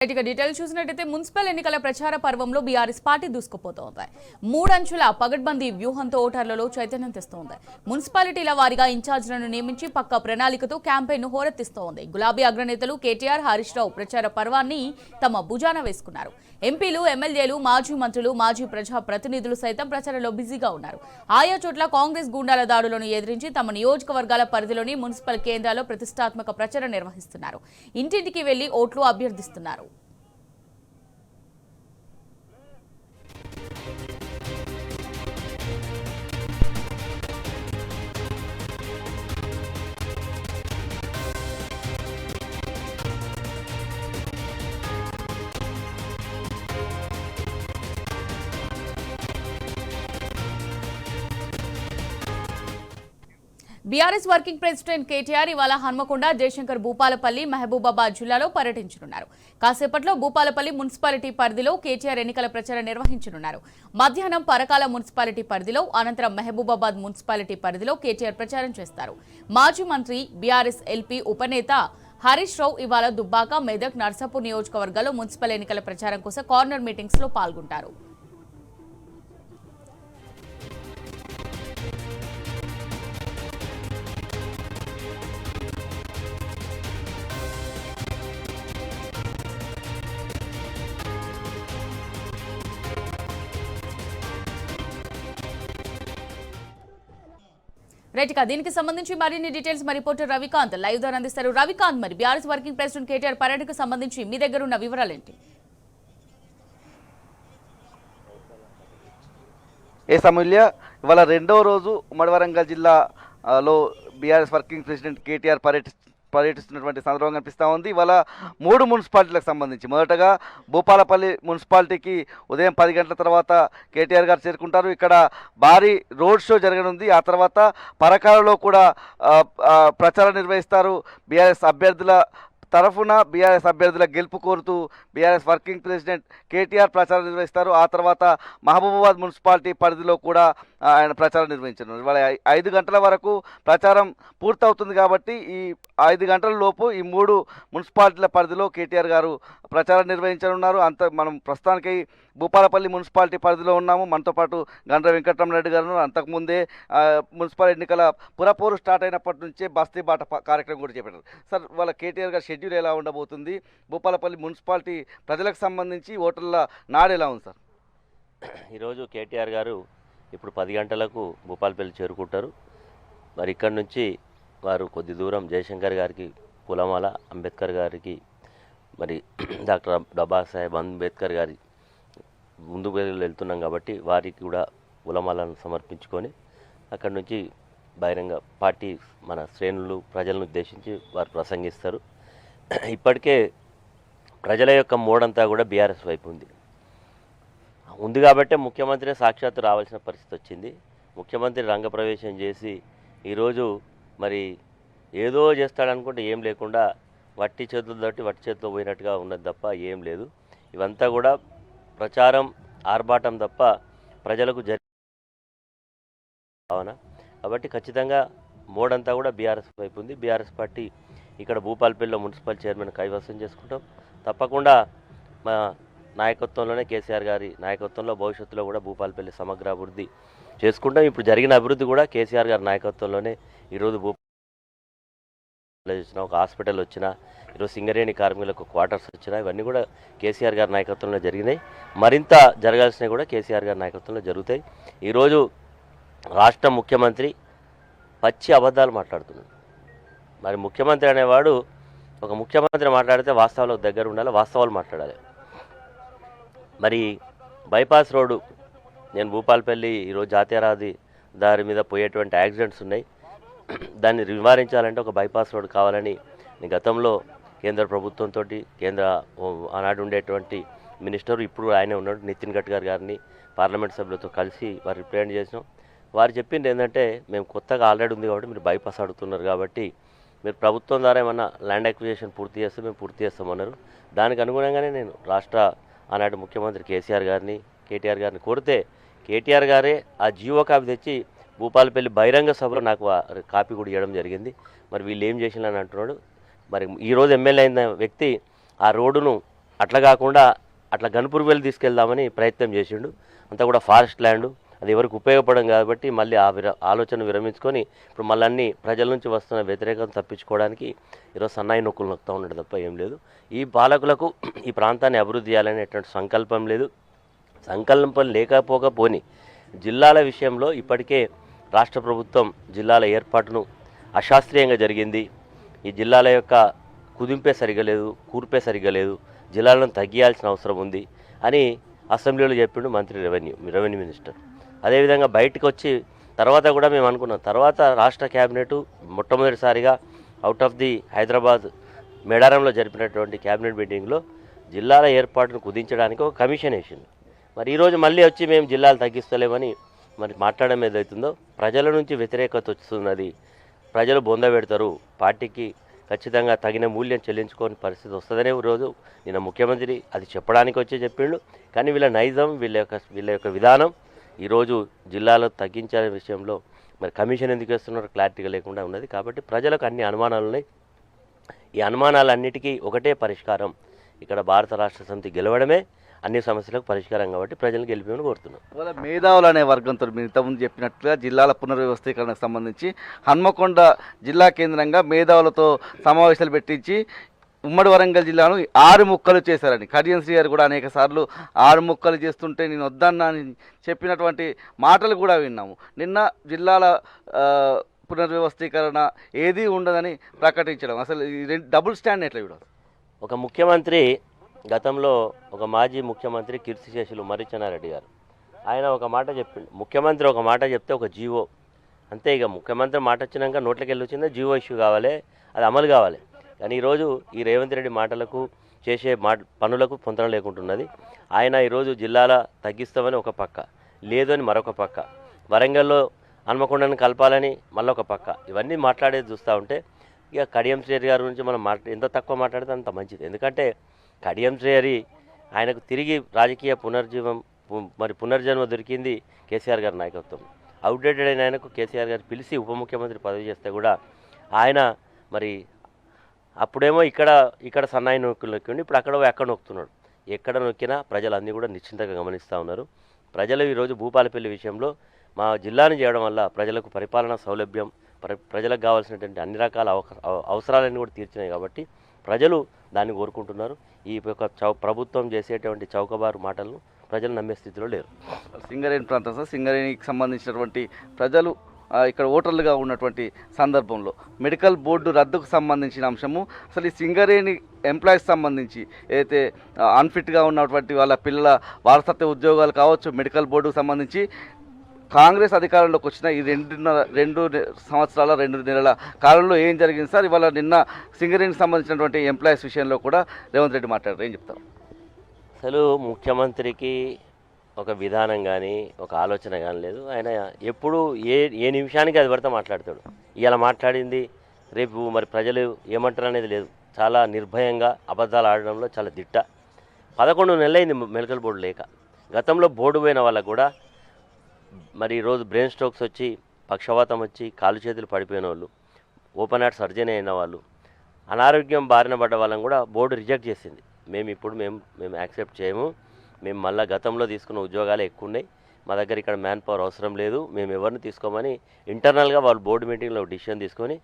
Detail చూసినట్టయితే municipal ఎన్నికల ప్రచార పర్వంలో బీఆర్ఎస్ పార్టీ దూసుకుపోతోంది. మూడంచుల పగడ్బందీ వ్యూహంతో ఓటర్లలో చైతన్యం తెస్తోంది. మున్సిపాలిటీల వారీగా ఇన్ఛార్జ్లను నియమించి పక్క ప్రణాళికతో క్యాంపెయిన్ను హోరెత్తిస్తోంది. గులాబీ అగ్రనేతలు కేటీఆర్, హరీష్ రావు ప్రచార పర్వాన్ని తమ భుజాన వేసుకున్నారు. ఎంపీలు, ఎమ్మెల్యేలు, మాజీ మంత్రులు, మాజీ ప్రజా ప్రతినిధులు సైతం ప్రచారంలో బిజీగా ఉన్నారు. ఆయా చోట్ల కాంగ్రెస్ గూండాల దాడులను ఎదిరించి తమ నియోజకవర్గాల పరిధిలోని మున్సిపల్ కేంద్రాల్లో ప్రతిష్టాత్మక ప్రచారం నిర్వహిస్తున్నారు. ఇంటింటికి వెళ్లి ఓట్లు అభ్యర్థిస్తున్నారు. బీఆర్ఎస్ వర్కింగ్ ప్రెసిడెంట్ కేటీఆర్ ఇవాళ హన్మకొండ, జయశంకర్ భూపాలపల్లి, మహబూబాబాద్ జిల్లాలో పర్యటించనున్నారు. కాసేపట్లో భూపాలపల్లి మున్సిపాలిటీ పరిధిలో కేటీఆర్ ఎన్నికల ప్రచారం నిర్వహించనున్నారు. మధ్యాహ్నం పరకాల మున్సిపాలిటీ పరిధిలో, అనంతరం మహబూబాబాద్ మున్సిపాలిటీ పరిధిలో కేటీఆర్ ప్రచారం చేస్తారు. మాజీ మంత్రి, బీఆర్ఎస్ ఎల్పీ ఉపనేత హరీష్ రావు ఇవాళ దుబ్బాక, మెదక్, నర్సాపూర్ నియోజకవర్గాల్లో మున్సిపల్ ఎన్నికల ప్రచారం కోసం కార్నర్ మీటింగ్స్ లో పాల్గొంటారు. దీనికి సంబంధించి మరిన్ని డీటెయిల్స్ మా రిపోర్టర్ రవికాంత్ లైవ్ ద్వారా అందిస్తారు. రవికాంత్, మరి బీఆర్ఎస్ వర్కింగ్ ప్రెసిడెంట్ కేటీఆర్ పర్యటనకు సంబంధించి మీ దగ్గర ఉన్న వివరాలేంటి? సమూల్య, ఇవాళ రెండవ రోజు ఉమ్మడి వరంగల్ జిల్లాలో బీఆర్ఎస్ వర్కింగ్ ప్రెసిడెంట్ కేటీఆర్ పర్యటిస్తున్నటువంటి సందర్భం కనిపిస్తూ ఉంది. ఇవాళ 3 మున్సిపాలిటీలకు సంబంధించి మొదటగా భూపాలపల్లి మున్సిపాలిటీకి ఉదయం 10 గంటల తర్వాత కేటీఆర్ గారు చేరుకుంటారు. ఇక్కడ భారీ రోడ్ షో జరగనుంది. ఆ తర్వాత పరకాలలో కూడా ప్రచారం నిర్వహిస్తారు. బీఆర్ఎస్ అభ్యర్థుల తరఫున బీఆర్ఎస్ అభ్యర్థుల గెలుపు కోరుతూ బీఆర్ఎస్ వర్కింగ్ ప్రెసిడెంట్ కేటీఆర్ ప్రచారం నిర్వహిస్తారు. ఆ తర్వాత మహబూబాబాద్ మున్సిపాలిటీ పరిధిలో కూడా ఆయన ప్రచారం నిర్వహించనున్నారు. ఇవాళ 5 గంటల వరకు ప్రచారం పూర్తవుతుంది కాబట్టి ఈ 5 గంటల లోపు ఈ 3 మున్సిపాలిటీల పరిధిలో కేటీఆర్ గారు ప్రచారం నిర్వహించనున్నారు. మనం ప్రస్తుతానికి భూపాలపల్లి మున్సిపాలిటీ పరిధిలో ఉన్నాము. మనతో పాటు గండ్ర వెంకటరమణరెడ్డి గారు. అంతకుముందే మున్సిపల్ ఎన్నికల పురపోరు స్టార్ట్ అయినప్పటి నుంచే బస్తీ బాట కార్యక్రమం కూడా చేపట్టారు. సార్, వాళ్ళ కేటీఆర్ గారు షెడ్యూల్ ఎలా ఉండబోతుంది? భూపాలపల్లి మున్సిపాలిటీ ప్రజలకు సంబంధించి ఓటర్ల నాడు ఎలా ఉంది సార్? ఈరోజు కేటీఆర్ గారు ఇప్పుడు 10 గంటలకు భూపాలపల్లి చేరుకుంటారు. మరి ఇక్కడి నుంచి వారు కొద్ది దూరం జయశంకర్ గారికి పూలమాల, అంబేద్కర్ గారికి మరి డాక్టర్ బాబాసాహెబ్ అంబేద్కర్ గారి ముందుకు వెళ్తున్నాం కాబట్టి వారికి కూడా పూలమాలను సమర్పించుకొని అక్కడి నుంచి బహిరంగ పార్టీ మన శ్రేణులు ప్రజలను ఉద్దేశించి వారు ప్రసంగిస్తారు. ఇప్పటికే ప్రజల యొక్క మోడంతా కూడా బీఆర్ఎస్ వైపు ఉంది కాబట్టి ముఖ్యమంత్రి సాక్షాత్తు రావాల్సిన పరిస్థితి వచ్చింది. ముఖ్యమంత్రి రంగప్రవేశం చేసి ఈరోజు మరి ఏదో చేస్తాడనుకుంటే ఏం లేకుండా వట్టి చేతిలో పోయినట్టుగా ఉన్నది తప్ప ఏం లేదు. ఇవంతా కూడా ప్రచారం, ఆర్భాటం తప్ప ప్రజలకు భావన. కాబట్టి ఖచ్చితంగా మోడంతా కూడా బీఆర్ఎస్ వైపు ఉంది. బీఆర్ఎస్ పార్టీ ఇక్కడ భూపాలపల్లిలో మున్సిపల్ చైర్మన్ కైవసం చేసుకుంటాం. తప్పకుండా మా నాయకత్వంలోనే, కేసీఆర్ గారి నాయకత్వంలో భవిష్యత్తులో కూడా భూపాలపల్లి సమగ్ర అభివృద్ధి చేసుకుంటాం. ఇప్పుడు జరిగిన అభివృద్ధి కూడా కేసీఆర్ గారి నాయకత్వంలోనే. ఈరోజు వచ్చిన ఒక హాస్పిటల్ వచ్చినా, ఈరోజు సింగరేణి కార్మికులకు క్వార్టర్స్ వచ్చినా, ఇవన్నీ కూడా కేసీఆర్ గారి నాయకత్వంలో జరిగినాయి. మరింత జరగాల్సినవి కూడా కేసీఆర్ గారి నాయకత్వంలో జరుగుతాయి. ఈరోజు రాష్ట్ర ముఖ్యమంత్రి పచ్చి అబద్ధాలు మాట్లాడుతున్నాడు. మరి ముఖ్యమంత్రి అనేవాడు ఒక ముఖ్యమంత్రి మాట్లాడితే వాస్తవాలకు దగ్గర ఉండాలి, వాస్తవాలు మాట్లాడాలి. మరి బైపాస్ రోడ్డు, నేను భూపాలపల్లి ఈరోజు జాతీయ రహదారి మీద పోయేటువంటి యాక్సిడెంట్స్ ఉన్నాయి. దాన్ని నివారించాలంటే ఒక బైపాస్ రోడ్ కావాలని గతంలో కేంద్ర ప్రభుత్వంతో, ఆనాడు ఉండేటువంటి మినిస్టర్, ఇప్పుడు ఆయనే ఉన్నాడు, నితిన్ గడ్కరీ గారిని పార్లమెంట్ సభ్యులతో కలిసి వారు రిప్రజెంట్ చేసినాం. వారు చెప్పింది ఏంటంటే, మేము కొత్తగా ఆల్రెడీ ఉంది కాబట్టి మీరు బైపాస్ అడుగుతున్నారు కాబట్టి మీరు ప్రభుత్వం ద్వారా ఏమన్నా ల్యాండ్ అక్విజిషన్ పూర్తి చేస్తే మేము పూర్తి చేస్తామన్నారు. దానికి అనుగుణంగానే నేను ఆనాటి ముఖ్యమంత్రి కేటీఆర్ గారిని కోరితే కేటీఆర్ గారే ఆ జీవో కాపీ తెచ్చి భూపాలపల్లి బహిరంగ సభలో నాకు కాపీ కూడా ఇవ్వడం జరిగింది. మరి వీళ్ళు ఏం చేసినారని అంటున్నాడు. మరి ఈరోజు ఎమ్మెల్యే అయిన వ్యక్తి ఆ రోడ్డును అట్లా కాకుండా అట్లా గన్పూర్ వెళ్ళి తీసుకెళ్దామని ప్రయత్నం చేసిండు. అంతా కూడా ఫారెస్ట్ ల్యాండ్, అది ఎవరికి ఉపయోగపడం కాబట్టి మళ్ళీ ఆ ఆలోచన విరమించుకొని ఇప్పుడు మళ్ళీ అన్ని ప్రజల నుంచి వస్తున్న వ్యతిరేకత తప్పించుకోవడానికి ఈరోజు సన్నాయి నొక్కులు నొక్కుతూ ఉన్నాడు తప్ప ఏం లేదు. ఈ పాలకులకు ఈ ప్రాంతాన్ని అభివృద్ధి చేయాలనేటువంటి సంకల్పం లేదు. సంకల్పం లేకపోకపోని జిల్లాల విషయంలో ఇప్పటికే రాష్ట్ర ప్రభుత్వం జిల్లాల ఏర్పాటును అశాస్త్రీయంగా జరిగింది. ఈ జిల్లాల యొక్క కుదింపే సరిగా లేదు, కూర్పే సరిగా లేదు, జిల్లాలను తగ్గియాల్సిన అవసరం ఉంది అని అసెంబ్లీలో చెప్పిండు మంత్రి రెవెన్యూ మినిస్టర్. అదేవిధంగా బయటకు వచ్చి తర్వాత కూడా మేము అనుకున్నాం, తర్వాత రాష్ట్ర క్యాబినెట్ మొట్టమొదటిసారిగా అవుట్ ఆఫ్ ది హైదరాబాద్ మేడారంలో జరిపినటువంటి క్యాబినెట్ మీటింగ్లో జిల్లాల ఏర్పాటును కుదించడానికి ఒక కమిషన్ వేసింది. మరి ఈరోజు మళ్ళీ వచ్చి మేము జిల్లాలు తగ్గిస్తలేమని మరి మాట్లాడడం ఏదవుతుందో ప్రజల నుంచి వ్యతిరేకత వస్తున్నది. ప్రజలు బొంద పెడతారు, పార్టీకి ఖచ్చితంగా తగిన మూల్యం చెల్లించుకోని పరిస్థితి వస్తుందనే రోజు నిన్న ముఖ్యమంత్రి అది చెప్పడానికి వచ్చి చెప్పిండు. కానీ వీళ్ళ నైజం, వీళ్ళ యొక్క విధానం ఈరోజు జిల్లాలో తగ్గించే విషయంలో మరి కమిషన్ ఎందుకు వేస్తున్నారో క్లారిటీగా లేకుండా ఉన్నది. కాబట్టి ప్రజలకు అన్ని అనుమానాలు ఉన్నాయి. ఈ అనుమానాలన్నిటికీ ఒకటే పరిష్కారం, ఇక్కడ భారత రాష్ట్ర సమితి గెలవడమే అన్ని సమస్యలకు పరిష్కారం కాబట్టి ప్రజలు గెలిపేమని కోరుతున్నాం. ఇవాళ మేధావులు అనే వర్గంతో మీరు ఇంతకుముందు చెప్పినట్లుగా జిల్లాల పునర్వ్యవస్థీకరణకు సంబంధించి హన్మకొండ జిల్లా కేంద్రంగా మేధావులతో సమావేశాలు పెట్టించి ఉమ్మడి వరంగల్ జిల్లాను 6 ముక్కలు చేశారని కడియం శ్రీ గారు కూడా అనేక సార్లు 6 ముక్కలు చేస్తుంటే నేను వద్దన్నా అని చెప్పినటువంటి మాటలు కూడా విన్నాము. నిన్న జిల్లాల పునర్వ్యవస్థీకరణ ఏదీ ఉండదని ప్రకటించడం, అసలు డబుల్ స్టాండ్ ఎట్లా చూడాలి? ఒక ముఖ్యమంత్రి గతంలో ఒక మాజీ ముఖ్యమంత్రి కీర్తిశేషులు మర్రిచెన్నారెడ్డి గారు ఆయన ఒక మాట చెప్పిండు. ముఖ్యమంత్రి ఒక మాట చెప్తే ఒక జీవో అంతే, ఇక ముఖ్యమంత్రి మాట వచ్చినాక నోట్లకి వెళ్ళి వచ్చిందే జీవో ఇష్యూ కావాలి, అది అమలు కావాలి. కానీ ఈరోజు ఈ రేవంత్ రెడ్డి మాటలకు చేసే పనులకు పొంతన లేకుంటున్నది. ఆయన ఈరోజు జిల్లాల తగ్గిస్తామని ఒక పక్క, లేదు అని మరొక పక్క, వరంగల్లో హన్మకొండను కలపాలని మళ్ళొక పక్క, ఇవన్నీ మాట్లాడేది చూస్తూ ఉంటే ఇక కడియం శ్రీ గారి గురించి మనం ఎంత తక్కువ మాట్లాడితే అంత మంచిది. ఎందుకంటే కడియం శ్రీ ఆయనకు తిరిగి రాజకీయ పునర్జన్మ దొరికింది కేసీఆర్ గారి నాయకత్వం. అవుట్డేటెడ్ అయిన ఆయనకు కేసీఆర్ గారు పిలిచి ఉప ముఖ్యమంత్రి పదవి చేస్తే కూడా ఆయన మరి అప్పుడేమో ఇక్కడ సన్నాయి నొక్కులు నొక్కిండి, ఇప్పుడు ఎక్కడ నొక్కుతున్నాడు. ఎక్కడ నొక్కినా ప్రజలు అన్నీ కూడా నిశ్చింతగా గమనిస్తూ ఉన్నారు. ప్రజలు ఈరోజు భూపాలపల్లి విషయంలో మా జిల్లాను చేయడం వల్ల ప్రజలకు పరిపాలనా సౌలభ్యం, ప్రజలకు కావాల్సినటువంటి అన్ని రకాల అవసరాలన్నీ కూడా తీర్చినాయి కాబట్టి ప్రజలు దాన్ని కోరుకుంటున్నారు. ఈ యొక్క ప్రభుత్వం చేసేటువంటి చౌకబారు మాటలను ప్రజలు నమ్మే స్థితిలో లేరు. సింగరేణి ప్రాంతం సార్, సింగరేణికి సంబంధించినటువంటి ప్రజలు ఇక్కడ ఓటర్లుగా ఉన్నటువంటి సందర్భంలో మెడికల్ బోర్డు రద్దుకు సంబంధించిన అంశము, అసలు ఈ సింగరేణి ఎంప్లాయీస్ సంబంధించి ఏదైతే అన్ఫిట్గా ఉన్నటువంటి వాళ్ళ పిల్లల వారసత్వ ఉద్యోగాలు కావచ్చు, మెడికల్ బోర్డుకు సంబంధించి కాంగ్రెస్ అధికారంలోకి వచ్చిన ఈ 2 సంవత్సరాల 2 నెలల కాలంలో ఏం జరిగింది సార్? ఇవాళ నిన్న సింగరేణికి సంబంధించినటువంటి ఎంప్లాయీస్ విషయంలో కూడా రేవంత్ రెడ్డి మాట్లాడారు, ఏం చెప్తారు? అసలు ముఖ్యమంత్రికి ఒక విధానం కానీ ఒక ఆలోచన కానీ లేదు. ఆయన ఎప్పుడు ఏ నిమిషానికి అది పడితే మాట్లాడతాడు. ఇలా మాట్లాడింది రేపు మరి ప్రజలు ఏమంటారు అనేది లేదు. చాలా నిర్భయంగా అబద్ధాలు ఆడడంలో చాలా దిట్ట. 11 నెలలైంది మెడికల్ బోర్డు లేక. గతంలో బోర్డు పోయిన వాళ్ళకు కూడా మరి ఈరోజు బ్రెయిన్ స్ట్రోక్స్ వచ్చి, పక్షవాతం వచ్చి, కాలు చేతులు పడిపోయిన వాళ్ళు, ఓపెన్ హార్ట్ సర్జరీ అయిన వాళ్ళు, అనారోగ్యం బారిన పడ్డ వాళ్ళని కూడా బోర్డు రిజెక్ట్ చేసింది. మేము యాక్సెప్ట్ చేయము, మేము మళ్ళీ గతంలో తీసుకున్న ఉద్యోగాలే ఎక్కువ ఉన్నాయి, మా దగ్గర ఇక్కడ మ్యాన్ పవర్ అవసరం లేదు, మేము ఎవరిని తీసుకోమని ఇంటర్నల్గా వాళ్ళు బోర్డు మీటింగ్లో డిసిషన్ తీసుకొని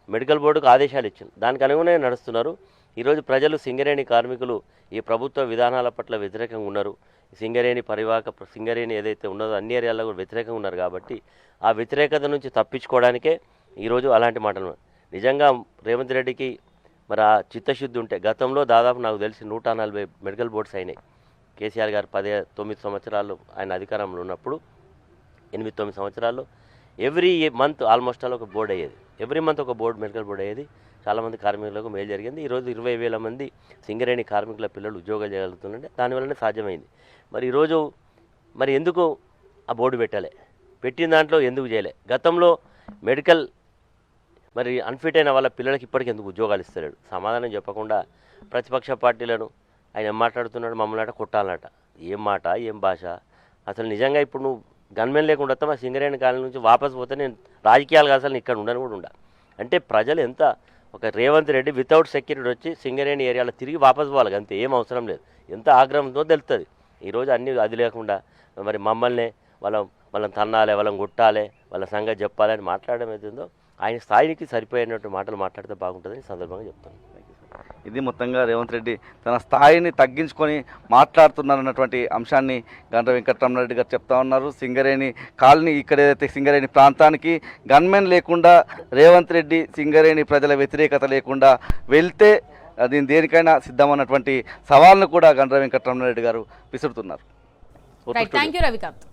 మెడికల్ బోర్డుకు ఆదేశాలు ఇచ్చింది. దానికి అనుగుణంగా నడుస్తున్నారు. ఈరోజు ప్రజలు సింగరేణి కార్మికులు ఈ ప్రభుత్వ విధానాల పట్ల వ్యతిరేకంగా ఉన్నారు. సింగరేణి ఏదైతే ఉన్నదో అన్ని ఏరియాల్లో కూడా వ్యతిరేకంగా ఉన్నారు. కాబట్టి ఆ వ్యతిరేకత నుంచి తప్పించుకోవడానికే ఈరోజు అలాంటి మాటలు. నిజంగా రేవంత్ రెడ్డికి మరి ఆ చిత్తశుద్ధి ఉంటే గతంలో దాదాపు నాకు తెలిసి 140 మెడికల్ బోర్డ్స్ అయినాయి. కేసీఆర్ గారు 9 సంవత్సరాలు ఆయన అధికారంలో ఉన్నప్పుడు 8-9 సంవత్సరాల్లో ఎవ్రీ మంత్ ఆల్మోస్ట్ ఆల్ ఒక బోర్డు అయ్యేది. ఎవ్రీ మంత్ ఒక మెడికల్ బోర్డు అయ్యేది. చాలామంది కార్మికులకు మేలు జరిగింది. ఈరోజు 20,000 మంది సింగరేణి కార్మికుల పిల్లలు ఉద్యోగాలు చేయగలుగుతుందంటే దానివల్లనే సాధ్యమైంది. మరి ఈరోజు మరి ఎందుకు ఆ బోర్డు పెట్టిన దాంట్లో ఎందుకు చేయలే? గతంలో మెడికల్ మరి అన్ఫిట్ అయిన వాళ్ళ పిల్లలకి ఇప్పటికి ఎందుకు ఉద్యోగాలు ఇస్తలేడు? సమాధానం చెప్పకుండా ప్రతిపక్ష పార్టీలను ఆయన ఏం మాట్లాడుతున్నాడు, మమ్మల్ని కొట్టాలన్నట. ఏం మాట, ఏం భాష? అసలు నిజంగా ఇప్పుడు నువ్వు గన్మెన్ లేకుండా వస్తా మా సింగరేణి కాలనీ నుంచి వాపసు పోతే నేను రాజకీయాలు అసలు ఇక్కడ ఉండను కూడా అంటే ప్రజలు ఎంత ఒక రేవంత్ రెడ్డి వితౌట్ సెక్యూరిటీ వచ్చి సింగరేణి ఏరియాలో తిరిగి వాపసు పోవాలి, అంతే, ఏం అవసరం లేదు. ఎంత ఆగ్రహంతో తెలుస్తుంది. ఈరోజు అన్నీ అది లేకుండా మరి మమ్మల్ని వాళ్ళని తన్నాలి, వాళ్ళని కొట్టాలి, వాళ్ళ సంగతి చెప్పాలి అని మాట్లాడడం ఏదో ఆయన స్థాయికి సరిపోయినట్టు మాటలు మాట్లాడితే బాగుంటుందని సందర్భంగా చెప్తాను. ఇది మొత్తంగా రేవంత్ రెడ్డి తన స్థాయిని తగ్గించుకొని మాట్లాడుతున్నారన్నటువంటి అంశాన్ని గండ్ర వెంకటరమణారెడ్డి గారు చెప్తా ఉన్నారు. సింగరేణి కాలనీ, ఇక్కడ ఏదైతే సింగరేణి ప్రాంతానికి గన్మెన్ లేకుండా రేవంత్ రెడ్డి సింగరేణి ప్రజల వ్యతిరేకత లేకుండా వెళ్తే దీని దేనికైనా సిద్ధమన్నటువంటి సవాల్ను కూడా గండ్ర వెంకటరమణారెడ్డి గారు విసురుతున్నారు. Right, thank you Ravikanth.